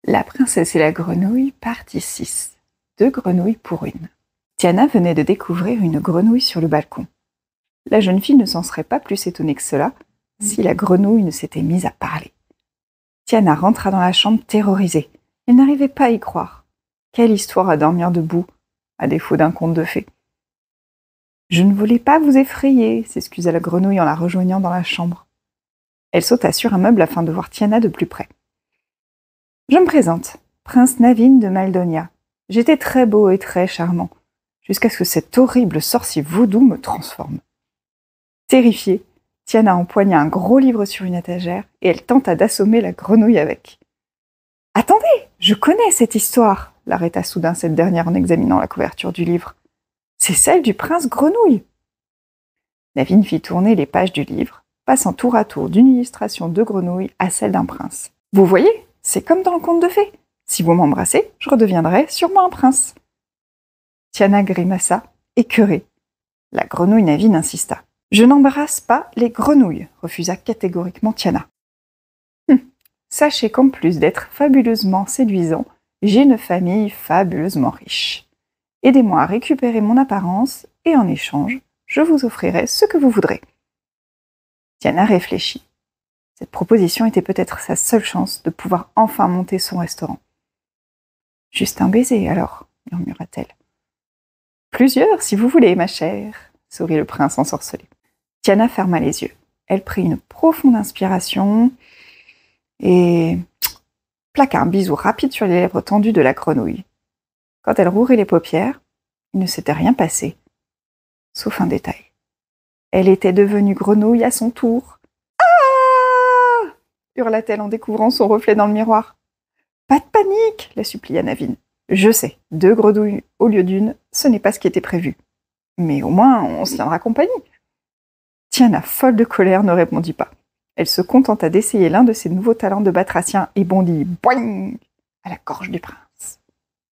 La princesse et la grenouille, partie 6. 2 grenouilles pour une. Tiana venait de découvrir une grenouille sur le balcon. La jeune fille ne s'en serait pas plus étonnée que cela si la grenouille ne s'était mise à parler. Tiana rentra dans la chambre terrorisée. Elle n'arrivait pas à y croire. Quelle histoire à dormir debout, à défaut d'un conte de fées. « Je ne voulais pas vous effrayer », s'excusa la grenouille en la rejoignant dans la chambre. Elle sauta sur un meuble afin de voir Tiana de plus près. « Je me présente, prince Navin de Maldonia. J'étais très beau et très charmant, jusqu'à ce que cet horrible sorcier vaudou me transforme. » Terrifiée, Tiana empoigna un gros livre sur une étagère et elle tenta d'assommer la grenouille avec. « Attendez, je connais cette histoire !» l'arrêta soudain cette dernière en examinant la couverture du livre. « C'est celle du prince grenouille !» Navin fit tourner les pages du livre, passant tour à tour d'une illustration de grenouille à celle d'un prince. « Vous voyez, c'est comme dans le conte de fées. Si vous m'embrassez, je redeviendrai sûrement un prince. » Tiana grimaça, écœurée. La grenouille Navin insista. « Je n'embrasse pas les grenouilles », refusa catégoriquement Tiana. « Sachez qu'en plus d'être fabuleusement séduisant, j'ai une famille fabuleusement riche. Aidez-moi à récupérer mon apparence et en échange, je vous offrirai ce que vous voudrez. » Tiana réfléchit. Cette proposition était peut-être sa seule chance de pouvoir enfin monter son restaurant. « Juste un baiser, alors », murmura-t-elle. « Plusieurs, si vous voulez, ma chère », sourit le prince ensorcelé. Tiana ferma les yeux. Elle prit une profonde inspiration et plaqua un bisou rapide sur les lèvres tendues de la grenouille. Quand elle rouvrit les paupières, il ne s'était rien passé, sauf un détail. Elle était devenue grenouille à son tour. « Ah !» hurla-t-elle en découvrant son reflet dans le miroir. « Pas de panique !» la supplia Navin. « Je sais, 2 grenouilles au lieu d'une, ce n'est pas ce qui était prévu. Mais au moins, on se tiendra compagnie. » Tiana, folle de colère, ne répondit pas. Elle se contenta d'essayer l'un de ses nouveaux talents de batracien et bondit boing à la gorge du prince.